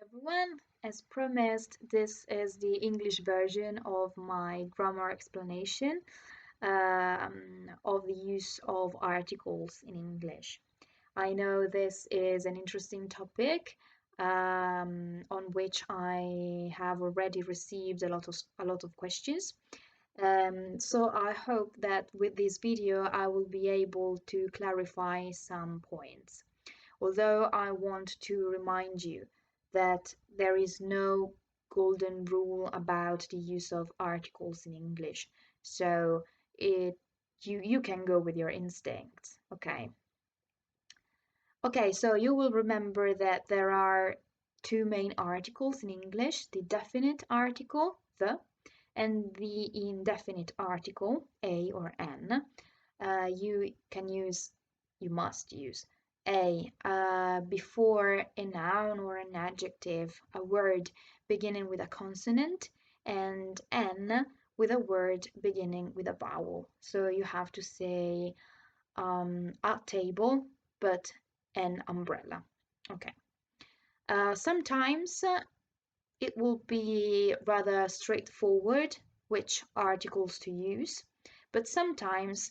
Everyone, as promised, this is the English version of my grammar explanation of the use of articles in English. I know this is an interesting topic on which I have already received a lot of questions. So I hope that with this video I will be able to clarify some points. Although I want to remind you that there is no golden rule about the use of articles in English. So you can go with your instincts, okay? Okay, so you will remember that there are two main articles in English, the definite article, the, and the indefinite article, a or an. You must use a before a noun or an adjective, a word beginning with a consonant, and an with a word beginning with a vowel. So you have to say a table, but an umbrella. Okay. Sometimes it will be rather straightforward which articles to use, but sometimes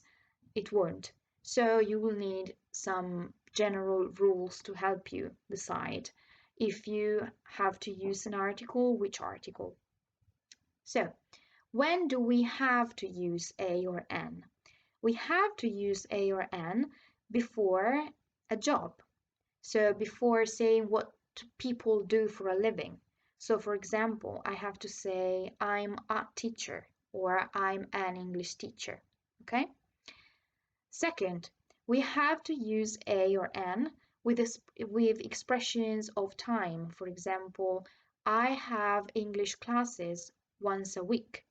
it won't. So you will need some general rules to help you decide if you have to use an article, which article. So, when do we have to use a or an? We have to use a or an before a job. So before saying what people do for a living. So for example, I have to say I'm a teacher or I'm an English teacher. Okay? Second, we have to use a or an with expressions of time. For example, I have English classes once a week,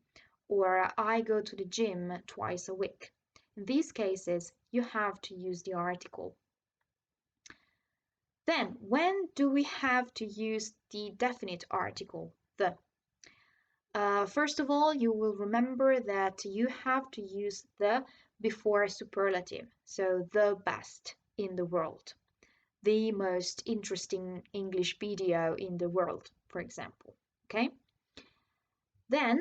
or I go to the gym twice a week. In these cases, you have to use the article. Then, when do we have to use the definite article, the? First of all, you will remember that you have to use the before superlative, so the best in the world, the most interesting English video in the world, for example. Okay? Then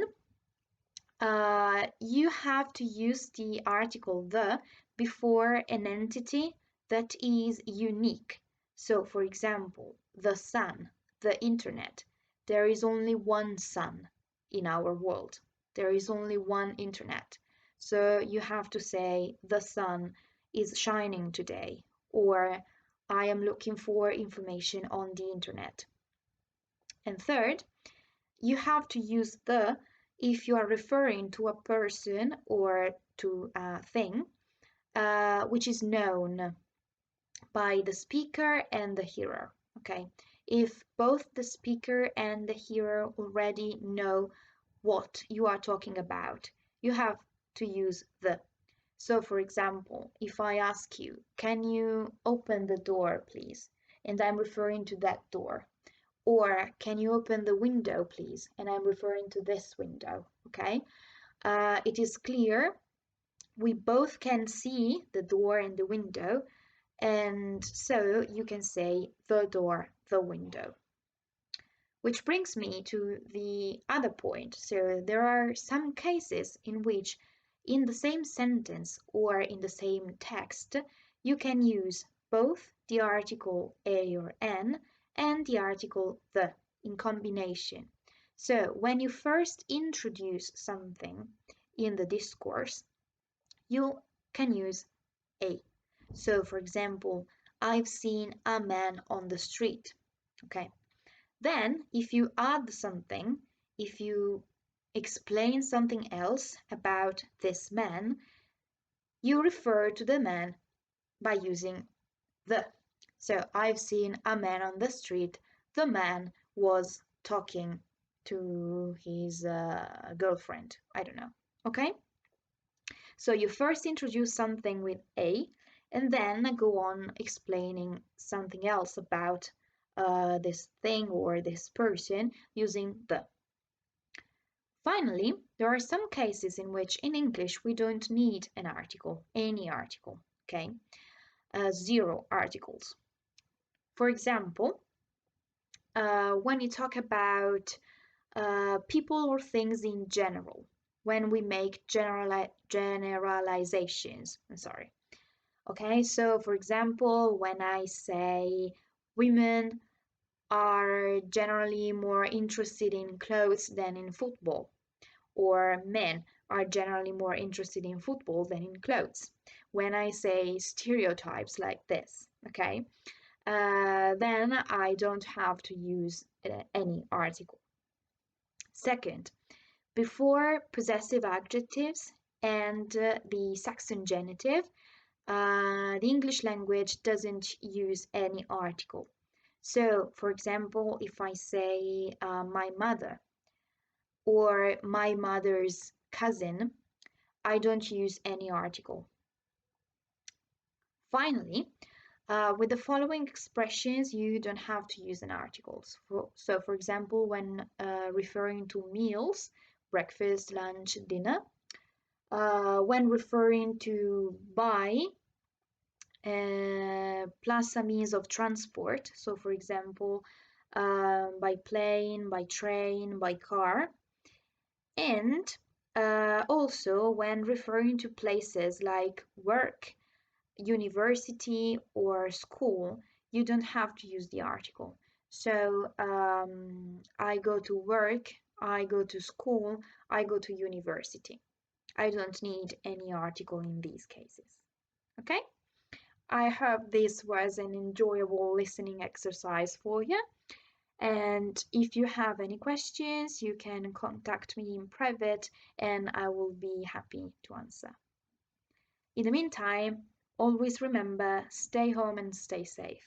you have to use the article the before an entity that is unique. So, for example, the sun, the internet. There is only one sun in our world. There is only one internet. So you have to say the sun is shining today, or I am looking for information on the internet. And third, you have to use the if you are referring to a person or to a thing which is known by the speaker and the hearer. Okay, if both the speaker and the hearer already know what you are talking about, you have to use the. So, for example, if I ask you, can you open the door, please? And I'm referring to that door. Or can you open the window, please? And I'm referring to this window, okay? It is clear we both can see the door and the window, and so you can say the door, the window. Which brings me to the other point. So there are some cases in which in the same sentence or in the same text, you can use both the article a or an and the article the in combination. So when you first introduce something in the discourse, you can use a. So for example, I've seen a man on the street. Okay. Then if you add something, if you explain something else about this man, you refer to the man by using the. So I've seen a man on the street. The man was talking to his girlfriend. I don't know. Okay? So you first introduce something with a, and then go on explaining something else about this thing or this person using the. Finally, there are some cases in which in English we don't need an article, any article, okay? Zero articles. For example, when you talk about people or things in general, when we make generalizations. I'm sorry. Okay, so for example, when I say women are generally more interested in clothes than in football, or men are generally more interested in football than in clothes. When I say stereotypes like this, okay, then I don't have to use any article. Second, before possessive adjectives and the Saxon genitive, the English language doesn't use any article. So, for example, if I say my mother or my mother's cousin, I don't use any article. Finally, with the following expressions, you don't have to use an article. So, for example, when referring to meals, breakfast, lunch, dinner, when referring to buy, plus a means of transport. So, for example, by plane, by train, by car. And also when referring to places like work, university, or school, you don't have to use the article. So, I go to work, I go to school, I go to university. I don't need any article in these cases. Okay? I hope this was an enjoyable listening exercise for you. And if you have any questions, you can contact me in private and I will be happy to answer. In the meantime, always remember, stay home and stay safe.